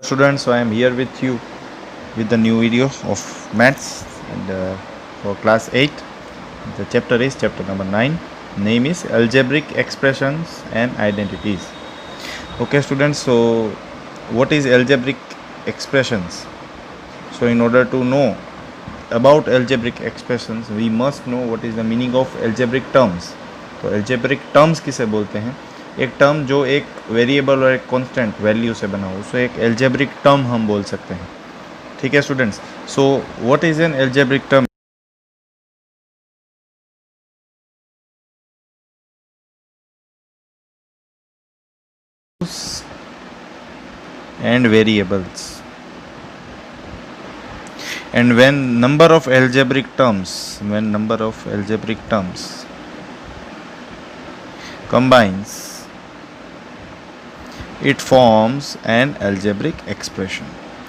Students, so I am here with you with the new video of maths and for class 8. The chapter is chapter number 9. Name is algebraic expressions and identities. Okay students, so what is algebraic expressions? So in order to know about algebraic expressions, we must know what is the meaning of algebraic terms. तो algebraic terms किसे बोलते हैं? एक term जो एक variable और एक constant value से बना हो उसे एक एल्जेब्रिक टर्म हम बोल सकते हैं. ठीक है students. So what is an algebraic term? and variables, and when number of algebraic terms combines, it forms an algebraic expression.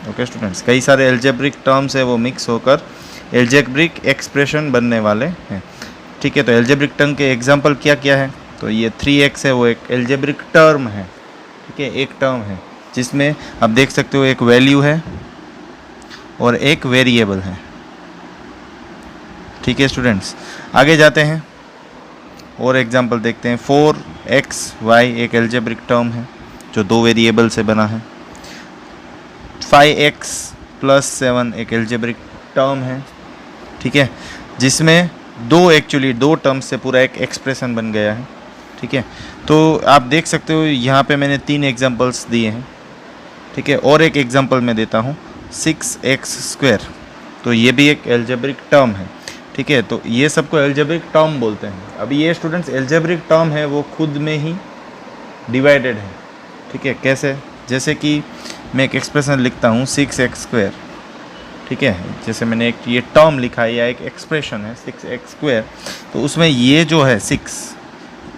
Okay students, कई सारे एल्जेब्रिक टर्म्स है वो मिक्स होकर एल्जेब्रिक एक्सप्रेशन बनने वाले हैं. ठीक है, तो एल्जेब्रिक टर्म के एग्जांपल क्या क्या है? तो ये 3x है वो एक एल्जेब्रिक टर्म है. ठीक है, एक टर्म है जिसमें आप देख सकते हो एक वैल्यू है और एक वेरिएबल है. ठीक है स्टूडेंट्स, आगे जाते हैं और एग्जांपल देखते हैं. 4xy एक एल्जेब्रिक टर्म है जो दो वेरिएबल से बना है. 5x + 7 एक एल्जेब्रिक टर्म है. ठीक है, जिसमें दो टर्म्स से पूरा एक एक्सप्रेशन बन गया है. ठीक है, तो आप देख सकते हो यहाँ पे मैंने 3 एग्जांपल्स दिए हैं. ठीक है, और एक एग्जांपल मैं देता हूँ 6x². तो ये भी एक एल्जेब्रिक टर्म है. ठीक है, तो ये सबको एल्जेब्रिक टर्म बोलते हैं. अभी ये स्टूडेंट्स एल्जेब्रिक टर्म है वो खुद में ही डिवाइडेड है. ठीक है, कैसे? जैसे कि मैं एक एक्सप्रेशन लिखता हूँ 6x². ठीक है, जैसे मैंने एक ये टर्म लिखा है या एक एक्सप्रेशन है 6x². तो उसमें ये जो है 6,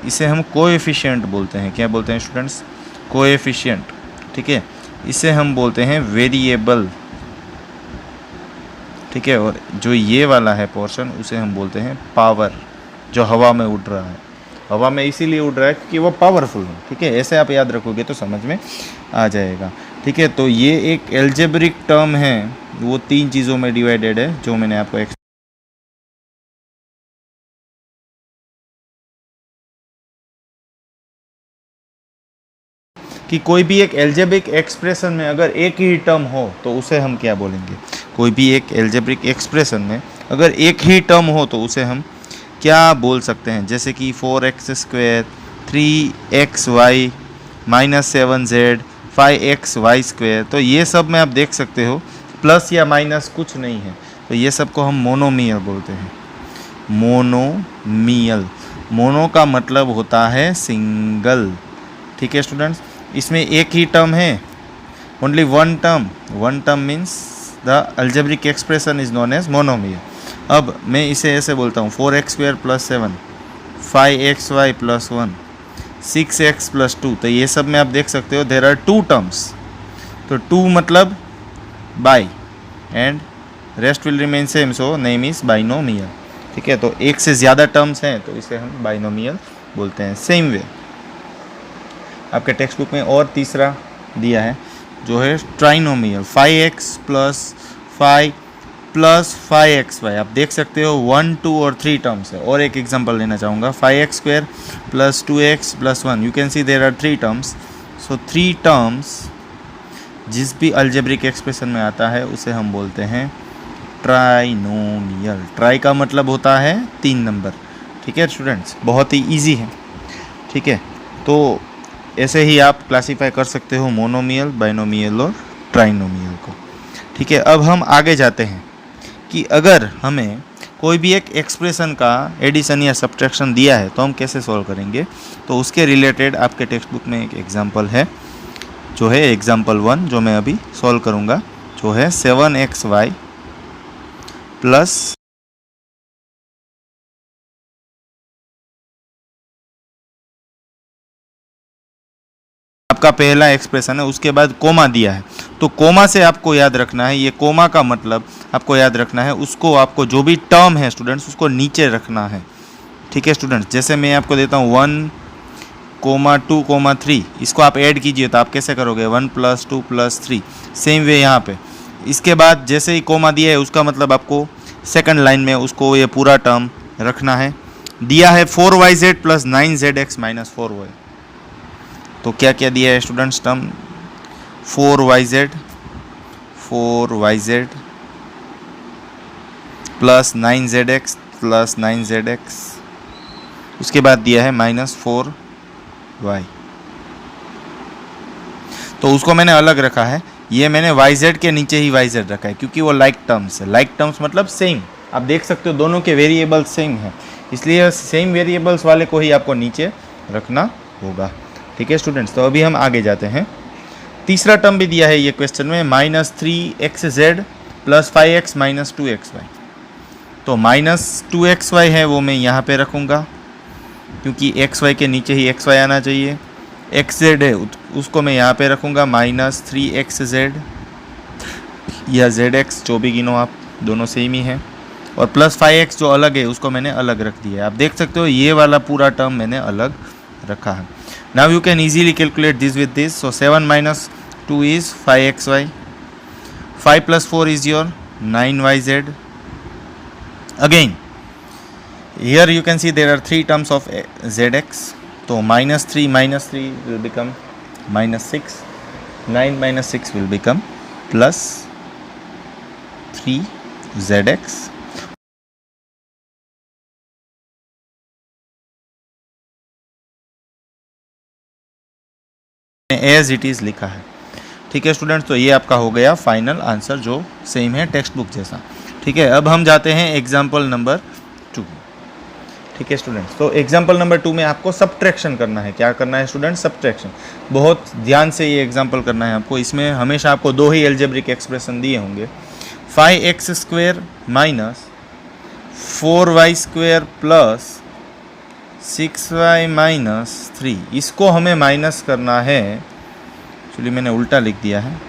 इसे हम कोएफिशिएंट बोलते हैं. क्या बोलते हैं स्टूडेंट्स? कोएफिशिएंट. ठीक है, इसे हम बोलते हैं वेरिएबल. ठीक है, और जो ये वाला है पोर्शन उसे हम बोलते हैं पावर, जो हवा में उड़ रहा है. हवा में इसीलिए उड़ रहा है क्योंकि वो पावरफुल है. ठीक है, ऐसे आप याद रखोगे तो समझ में आ जाएगा. ठीक है, तो ये एक एल्जेब्रिक टर्म है, वो 3 चीज़ों में डिवाइडेड है जो मैंने आपको कि कोई भी एक एल्जेब्रिक एक्सप्रेशन में अगर एक ही टर्म हो तो उसे हम क्या बोलेंगे? कोई भी एक एल्जेब्रिक एक्सप्रेशन में अगर एक ही टर्म हो तो उसे हम क्या बोल सकते हैं? जैसे कि 4x², 3xy, -7z, 5xy². तो ये सब में आप देख सकते हो प्लस या माइनस कुछ नहीं है. तो ये सब को हम मोनोमियल बोलते हैं. मोनोमियल, मोनो का मतलब होता है सिंगल. ठीक है स्टूडेंट्स, इसमें एक ही टर्म है, only one term means the algebraic expression is known as monomial. अब मैं इसे ऐसे बोलता हूँ 4x² + 7, 5xy + 1, 6x + 2. तो ये सब में आप देख सकते हो देयर आर 2 टर्म्स. तो 2 मतलब by and rest will remain same, so name is binomial. ठीक है, तो एक से ज़्यादा टर्म्स हैं तो इसे हम बाइनोमियल बोलते हैं. सेम वे आपके टेक्स्ट बुक में और तीसरा दिया है जो है ट्राइनोमियल. 5x + 5 + 5xy. आप देख सकते हो 1, 2 और 3 टर्म्स है. और एक एग्जांपल लेना चाहूँगा 5x² + 2x + 1. You can see there are 3 terms. So 3 terms जिस भी अल्जेब्रिक एक्सप्रेशन में आता है उसे हम बोलते हैं ट्राइनोमियल. ट्राई का मतलब होता है 3 नंबर. ठीक है स्टूडेंट्स, बहुत ही ईजी है. ठीक है, तो ऐसे ही आप क्लासीफाई कर सकते हो मोनोमियल, बाइनोमियल और ट्राइनोमियल को. ठीक है, अब हम आगे जाते हैं कि अगर हमें कोई भी एक एक्सप्रेशन का एडिशन या सब्ट्रैक्शन दिया है तो हम कैसे सॉल्व करेंगे. तो उसके रिलेटेड आपके टेक्स्ट बुक में एक एग्जांपल है जो है एग्जांपल 1, जो मैं अभी सॉल्व करूंगा, जो है 7xy + आपका पहला एक्सप्रेशन है, उसके बाद कोमा दिया है. तो कोमा से आपको याद रखना है, ये कोमा का मतलब आपको याद रखना है, उसको आपको जो भी टर्म है स्टूडेंट्स उसको नीचे रखना है. ठीक है स्टूडेंट्स, जैसे मैं आपको देता हूँ 1 कोमा 2 कोमा 3, इसको आप ऐड कीजिए तो आप कैसे करोगे 1 + 2 + 3। सेम वे यहाँ पे इसके बाद जैसे ही कोमा दिया है उसका मतलब आपको सेकंड लाइन में उसको ये पूरा टर्म रखना है। दिया है 4yz + 9zx - 4y, तो क्या क्या दिया है students term 4yz + 9zx + 9zx, उसके बाद दिया है -4y, तो उसको मैंने अलग रखा है। ये मैंने yz के नीचे ही yz रखा है क्योंकि वो लाइक टर्म्स है। लाइक टर्म्स मतलब सेम, आप देख सकते हो दोनों के वेरिएबल्स सेम है, इसलिए सेम वेरिएबल्स वाले को ही आपको नीचे रखना होगा। ठीक है स्टूडेंट्स, तो अभी हम आगे जाते हैं। तीसरा टर्म भी दिया है ये क्वेश्चन में -3xz + 5x - 2xy, तो -2xy है वो मैं यहाँ पे रखूँगा क्योंकि xy के नीचे ही xy आना चाहिए। xz है उसको मैं यहाँ पे रखूँगा -3xz या zx, जो भी गिनो आप, दोनों सेम ही है। और +5x जो अलग है उसको मैंने अलग रख दिया है। आप देख सकते हो ये वाला पूरा टर्म मैंने अलग रखा है। Now you can easily calculate this with this, so 7 - 2 is 5xy, 5 + 4 is your 9yz। Again here you can see there are 3 terms of zx, so -3 will become -6, 9 - 6 will become +3zx। As it is लिखा है। ठीक है students, तो ये आपका हो गया final answer जो सेम है टेक्स्ट बुक जैसा। ठीक है, अब हम जाते हैं एग्जाम्पल नंबर 2। ठीक है स्टूडेंट्स, तो एग्जाम्पल नंबर 2 में आपको सब्ट्रैक्शन करना है। क्या करना है स्टूडेंट्स? सब्ट्रैक्शन। बहुत ध्यान से ये एग्जाम्पल करना है आपको। इसमें हमेशा आपको 2 ही एल्जेब्रिक एक्सप्रेशन दिए होंगे। 5x² - 4y² + 6y - 3, इसको हमें माइनस करना है। एक्चुअली मैंने उल्टा लिख दिया है।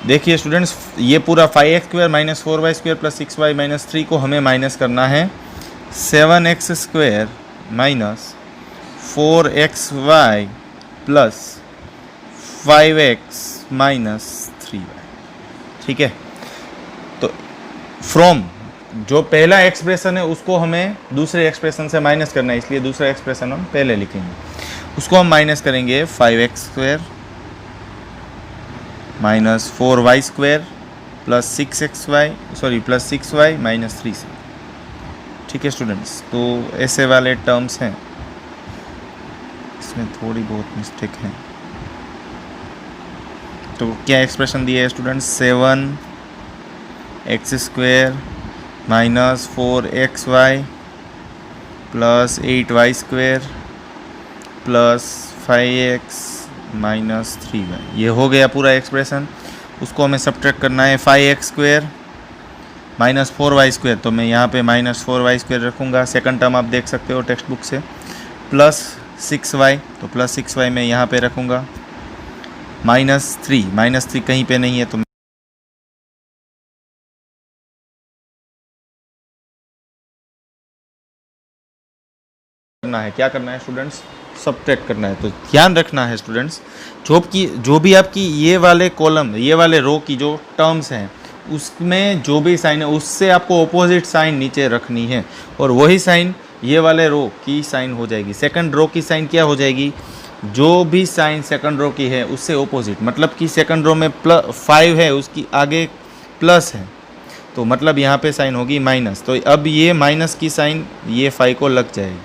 देखिए स्टूडेंट्स, ये पूरा 5x² - 4y² + 6y - 3 को हमें माइनस करना है 7x² - 4xy + 5x - 3y। ठीक है, तो फ्रॉम जो पहला एक्सप्रेशन है उसको हमें दूसरे एक्सप्रेशन से माइनस करना है, इसलिए दूसरा एक्सप्रेशन हम पहले लिखेंगे। उसको हम माइनस करेंगे 5x² - 4y² + 6y - 3 से। ठीक है स्टूडेंट्स, तो ऐसे वाले टर्म्स हैं, इसमें थोड़ी बहुत मिस्टेक है। तो क्या एक्सप्रेशन दिया है students? 7x² - 4xy + 8y² + 5x - 3y, ये हो गया पूरा एक्सप्रेशन। उसको हमें सब्ट्रैक्ट करना है 5x² - 4y², तो मैं यहाँ पे -4y² रखूँगा। सेकंड टर्म आप देख सकते हो टेक्स्ट बुक से, + 6y, तो +6y मैं यहाँ पे रखूँगा। -3 कहीं पे नहीं है तो करना है, क्या करना है स्टूडेंट्स? सब्ट्रैक्ट करना है। तो ध्यान रखना है स्टूडेंट्स, जो भी आपकी ये वाले कॉलम, ये वाले रो की जो टर्म्स हैं उसमें जो भी साइन है उससे आपको ऑपोजिट साइन नीचे रखनी है, और वही साइन ये वाले रो की साइन हो जाएगी। सेकंड रो की साइन क्या हो जाएगी? जो भी साइन सेकंड रो की है उससे ऑपोजिट, मतलब कि सेकंड रो में +5 है, उसकी आगे प्लस है, तो मतलब यहाँ पे साइन होगी माइनस। तो अब ये माइनस की साइन ये 5 को लग जाएगी।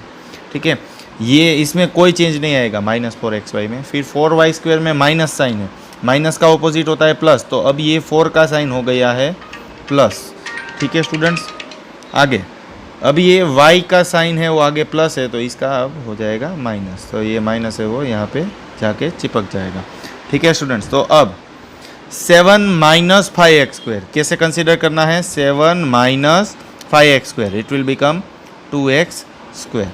ठीक है, ये इसमें कोई चेंज नहीं आएगा -4xy में। फिर 4y² में माइनस साइन है, माइनस का ऑपोजिट होता है प्लस, तो अब ये 4 का साइन हो गया है प्लस। ठीक है स्टूडेंट्स, आगे अब ये y का साइन है वो आगे प्लस है, तो इसका अब हो जाएगा माइनस, तो ये माइनस है वो यहाँ पे जाके चिपक जाएगा। ठीक है स्टूडेंट्स, तो अब 7 - 5x² कैसे कंसिडर करना है? 7 - 5x², it will become 2x²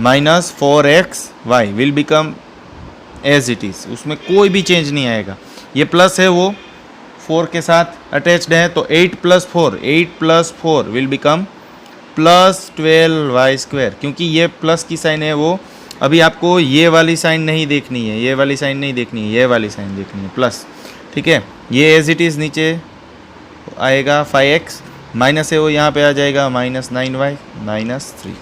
-4xy will become as it is, उसमें कोई भी चेंज नहीं आएगा। ये प्लस है वो 4 के साथ अटैच्ड है, तो 8 + 4 विल बिकम प्लस 12y², क्योंकि ये प्लस की साइन है वो अभी आपको ये वाली साइन नहीं देखनी है, ये वाली साइन नहीं देखनी है, ये वाली साइन देखनी है प्लस, ठीक है। ये एज इट इज़ नीचे आएगा 5x, माइनस है वो यहाँ पे आ जाएगा -9y -3,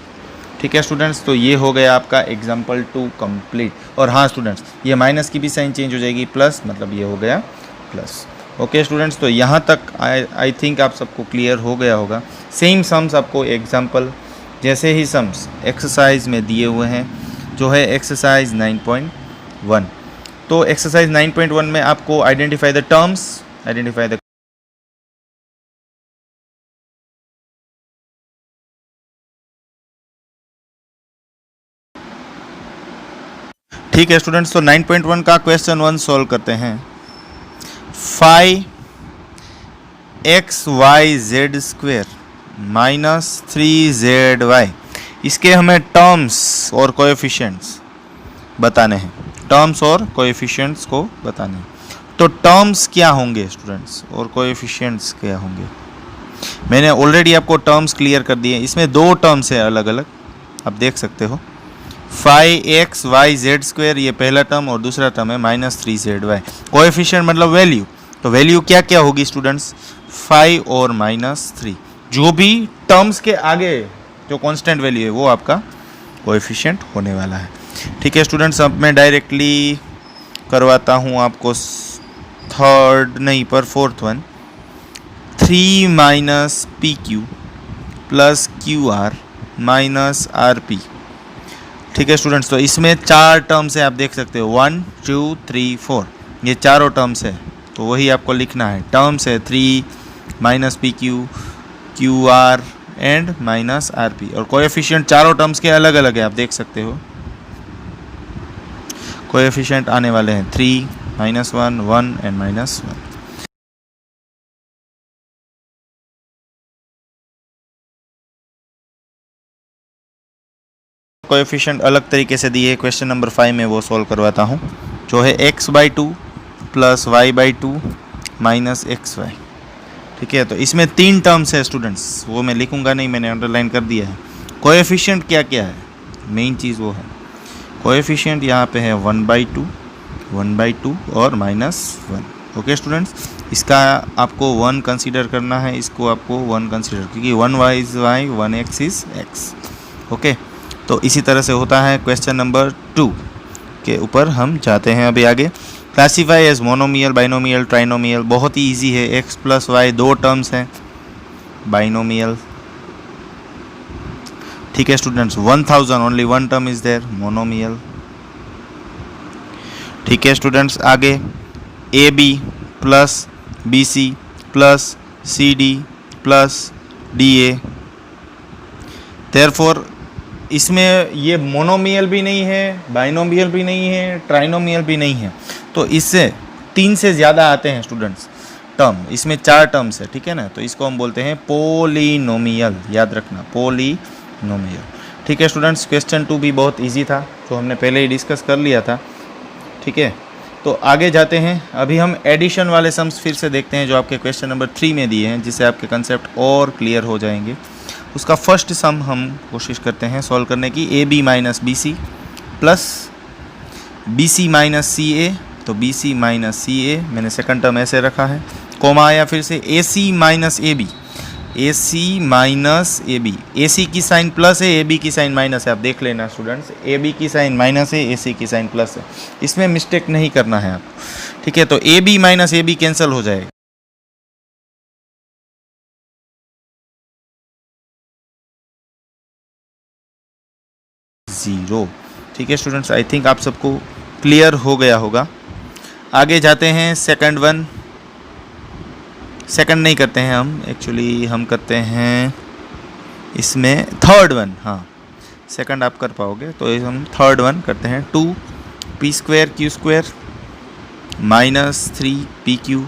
ठीक है स्टूडेंट्स। तो ये हो गया आपका एग्जाम्पल 2 कंप्लीट। और हाँ स्टूडेंट्स, ये माइनस की भी साइन चेंज हो जाएगी प्लस, मतलब ये हो गया प्लस। ओके स्टूडेंट्स, तो यहाँ तक आई थिंक आप सबको क्लियर हो गया होगा। सेम सम्स आपको एग्जाम्पल जैसे ही सम्स एक्सरसाइज में दिए हुए हैं, जो है एक्सरसाइज 9.1। तो एक्सरसाइज 9.1 में आपको identify the terms, identify the, ठीक है स्टूडेंट्स। तो 9.1 का क्वेश्चन 1 सॉल्व करते हैं। 5xyz² -3zy, इसके हमें टर्म्स और कोएफिशिएंट्स बताने हैं, टर्म्स और कोएफिशिएंट्स को बताने हैं। तो टर्म्स क्या होंगे स्टूडेंट्स और कोएफिशिएंट्स क्या होंगे? मैंने ऑलरेडी आपको टर्म्स क्लियर कर दिए। इसमें दो टर्म्स है अलग अलग, आप देख सकते हो। 5xyz² ये पहला टर्म और दूसरा टर्म है -3zy। कोएफिशिएंट मतलब वैल्यू, तो वैल्यू क्या क्या होगी स्टूडेंट्स? 5 और -3, जो भी टर्म्स के आगे जो कांस्टेंट वैल्यू है वो आपका कोएफिशिएंट होने वाला है, ठीक है स्टूडेंट्स। अब मैं डायरेक्टली करवाता हूँ आपको थर्ड नहीं पर fourth one. 3 - PQ + QR - RP, ठीक है स्टूडेंट्स। तो इसमें 4 टर्म्स है, आप देख सकते हो 1 2 3 4, ये चारों टर्म्स है। तो वही आपको लिखना है, टर्म्स है 3 - PQ, QR एंड -RP, और कोएफिशिएंट चारों टर्म्स के अलग अलग है, आप देख सकते हो। कोएफिशिएंट आने वाले हैं 3 -1 1 एंड -1। कोएफिशिएंट अलग तरीके से दिए क्वेश्चन नंबर 5 में, वो सॉल्व करवाता हूँ, जो है x/2 + y/2 - xy, ठीक है। तो इसमें 3 टर्म्स है स्टूडेंट्स, वो मैं लिखूंगा नहीं, मैंने अंडरलाइन कर दिया है। कोएफिशिएंट क्या क्या है, मेन चीज़ वो है कोएफिशिएंट। यहाँ पे है 1/2 1/2 और -1। ओके स्टूडेंट्स, इसका आपको 1 कंसीडर करना है, इसको आपको 1 कंसीडर, क्योंकि 1y is y, 1x is x। Okay, तो इसी तरह से होता है। क्वेश्चन नंबर 2 के ऊपर हम जाते हैं अभी आगे। Classify as monomial, binomial, trinomial, बहुत ही ईजी है। x + y 2 टर्म्स हैं, बाइनोमियल, ठीक है students. 1000 only 1 term is there, monomial, ठीक है स्टूडेंट्स। आगे AB + BC + CD + DA, therefore इसमें ये मोनोमियल भी नहीं है, बाइनोमियल भी नहीं है, ट्राइनोमियल भी नहीं है। तो इससे 3 से ज़्यादा आते हैं स्टूडेंट्स टर्म, इसमें 4 टर्म्स है, ठीक है ना। तो इसको हम बोलते हैं पोलिनोमियल, याद रखना, पोलिनोमियल, ठीक है स्टूडेंट्स। क्वेश्चन 2 भी बहुत इजी था, जो हमने पहले ही डिस्कस कर लिया था, ठीक है। तो आगे जाते हैं, अभी हम एडिशन वाले सम्स फिर से देखते हैं, जो आपके क्वेश्चन नंबर 3 में दिए हैं, जिससे आपके कंसेप्ट और क्लियर हो जाएंगे। उसका फर्स्ट सम हम कोशिश करते हैं सॉल्व करने की। AB - BC + BC - CA, तो BC - CA मैंने सेकंड टर्म ऐसे रखा है, कोमा आया फिर से AC - AB, AC - AB, AC की साइन प्लस है, AB की साइन माइनस है, आप देख लेना स्टूडेंट्स। AB की साइन माइनस है, AC की साइन प्लस है, इसमें मिस्टेक नहीं करना है आप, ठीक है। तो AB - AB कैंसिल हो जाएगा, 0, ठीक है स्टूडेंट्स। आई थिंक आप सबको क्लियर हो गया होगा। आगे जाते हैं सेकंड वन, सेकंड नहीं करते हैं हम, एक्चुअली हम करते हैं इसमें थर्ड वन। हाँ, सेकंड आप कर पाओगे, तो हम थर्ड वन करते हैं। 2p² q² -3pq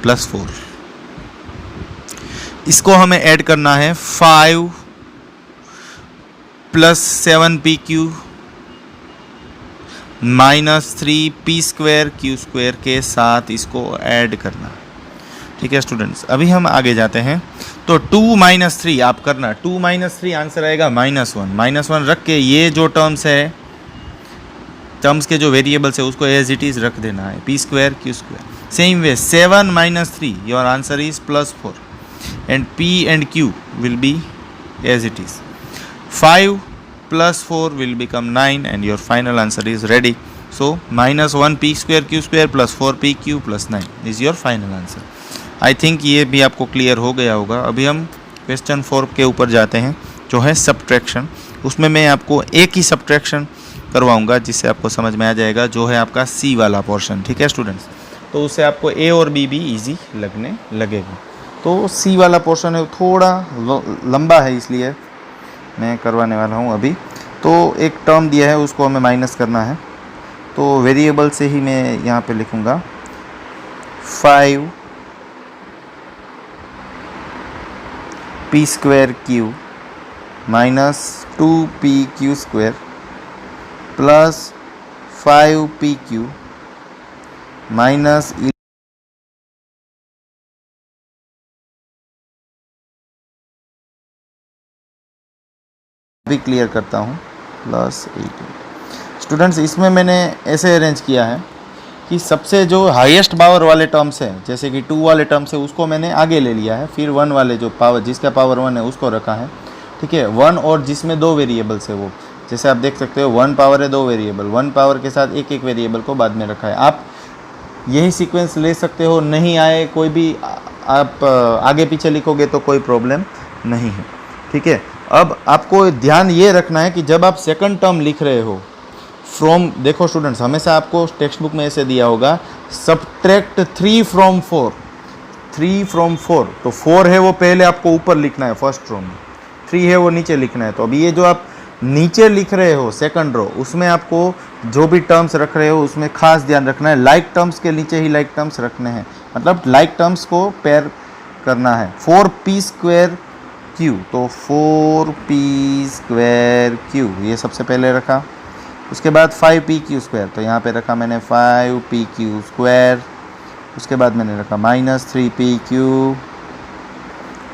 + 4, इसको हमें ऐड करना है 5 + 7pq -3p² q² के साथ, इसको ऐड करना, ठीक है स्टूडेंट्स, अभी हम आगे जाते हैं। तो 2 माइनस 3 आप करना, 2 माइनस 3 आंसर आएगा -1। -1 रख के ये जो टर्म्स है, टर्म्स के जो वेरिएबल्स है उसको एज इट इज़ रख देना है, p square q square. Same way 7 minus 3 your answer is +4 and p and q will be as it is. 5 + 4 will become 9 and your final answer is ready. So -1 p square q square plus 4 p q plus 9 is your final answer. I think ये भी आपको clear हो गया होगा। अभी हम question 4 के ऊपर जाते हैं जो है सब्ट्रैक्शन। उसमें मैं आपको एक ही सब्ट्रैक्शन करवाऊंगा जिससे आपको समझ में आ जाएगा, जो है आपका सी वाला पोर्शन। ठीक है स्टूडेंट्स, तो उससे आपको ए और बी भी ईजी लगने लगेगा। तो सी वाला पोर्शन है थोड़ा लंबा है, इसलिए मैं करवाने वाला हूँ अभी। तो एक टर्म दिया है उसको हमें माइनस करना है, तो वेरिएबल से ही मैं यहाँ पे लिखूँगा 5 p square q minus 2p q square plus 5 p q minus भी क्लियर करता हूँ प्लस 18। स्टूडेंट्स, इसमें मैंने ऐसे अरेंज किया है कि सबसे जो हाईएस्ट पावर वाले टर्म्स हैं, जैसे कि 2 वाले टर्म्स है उसको मैंने आगे ले लिया है, फिर 1 वाले जो पावर जिसका पावर 1 है उसको रखा है। ठीक है, 1 और जिसमें 2 वेरिएबल्स है वो, जैसे आप देख सकते हो 1 पावर है 2 वेरिएबल, 1 पावर के साथ एक एक वेरिएबल को बाद में रखा है। आप यही सीक्वेंस ले सकते हो, नहीं आए कोई भी आप आगे पीछे लिखोगे तो कोई प्रॉब्लम नहीं है। ठीक है, अब आपको ध्यान ये रखना है कि जब आप सेकंड टर्म लिख रहे हो फ्रॉम, देखो स्टूडेंट्स हमेशा आपको टेक्स्ट बुक में ऐसे दिया होगा सब्ट्रैक्ट 3 फ्रॉम 4, 3 फ्रॉम 4, तो 4 है वो पहले आपको ऊपर लिखना है फर्स्ट रो में, 3 है वो नीचे लिखना है। तो अभी ये जो आप नीचे लिख रहे हो सेकंड रो, उसमें आपको जो भी टर्म्स रख रहे हो उसमें खास ध्यान रखना है, लाइक टर्म्स के नीचे ही लाइक टर्म्स रखने हैं, मतलब लाइक टर्म्स को पेयर करना है। 4p स्क्वायर q, तो 4p स्क्वायर q ये सबसे पहले रखा। उसके बाद 5p q स्क्वायर, तो यहाँ पे रखा मैंने 5p q स्क्वायर। उसके बाद मैंने रखा -3p q,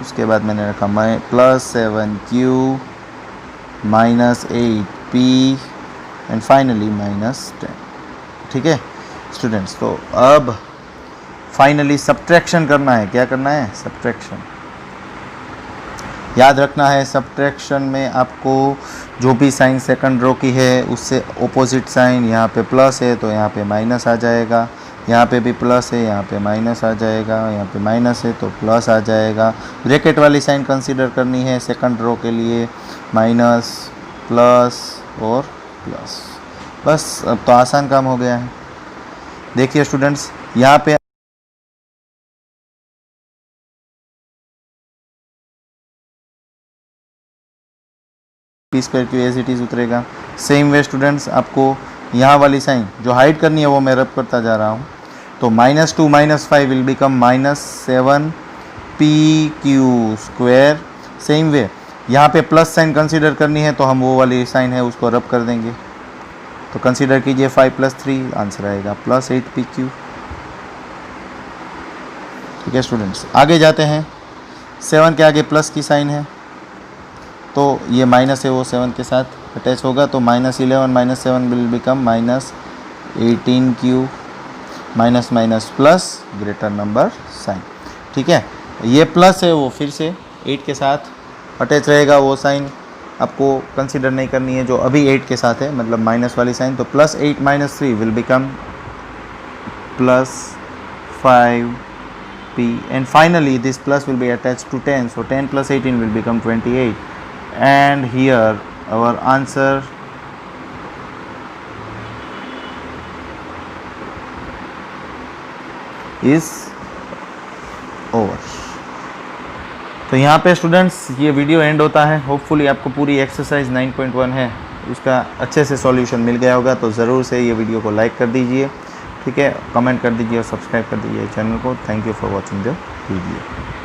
उसके बाद मैंने रखा +7q -8p एंड फाइनली -10। ठीक है स्टूडेंट्स, तो अब फाइनली सब्ट्रैक्शन करना है। क्या करना है? सब्ट्रैक्शन। याद रखना है सब्ट्रैक्शन में आपको जो भी साइन सेकंड रो की है उससे ऑपोजिट साइन, यहाँ पे प्लस है तो यहाँ पे माइनस आ जाएगा, यहाँ पे भी प्लस है यहाँ पे माइनस आ जाएगा, यहाँ पे माइनस है तो प्लस आ जाएगा। ब्रैकेट वाली साइन कंसीडर करनी है सेकंड रो के लिए, माइनस प्लस और प्लस। बस अब तो आसान काम हो गया है। देखिए स्टूडेंट्स, यहाँ पे p square q as it is उतरेगा। सेम वे स्टूडेंट्स, आपको यहाँ वाली साइन जो हाइड करनी है वो मैं रब करता जा रहा हूँ, तो -2 -5 will become -7p q square. Same वे यहाँ पे प्लस साइन कंसीडर करनी है तो हम वो वाली साइन है उसको रब कर देंगे, तो कंसीडर कीजिए 5 + 3 आंसर आएगा +8p q। ठीक है स्टूडेंट्स, आगे जाते हैं। 7 के आगे प्लस की साइन है तो ये माइनस है वो 7 के साथ अटैच होगा, तो -11 - 7 will become -18q minus minus plus greater number sign. ठीक है, ये प्लस है वो फिर से 8 के साथ अटैच रहेगा, वो साइन आपको कंसीडर नहीं करनी है जो अभी 8 के साथ है, मतलब माइनस वाली साइन। तो +8 - 3 will become +5p and finally this plus will be attached to 10, so 10 + 18 will become 28 and here our answer is over। तो यहाँ पे स्टूडेंट्स ये वीडियो एंड होता है। होपफुली आपको पूरी एक्सरसाइज 9.1 है उसका अच्छे से सॉल्यूशन मिल गया होगा, तो ज़रूर से ये वीडियो को लाइक कर दीजिए। ठीक है, कमेंट कर दीजिए और सब्सक्राइब कर दीजिए चैनल को। Thank you for watching the video.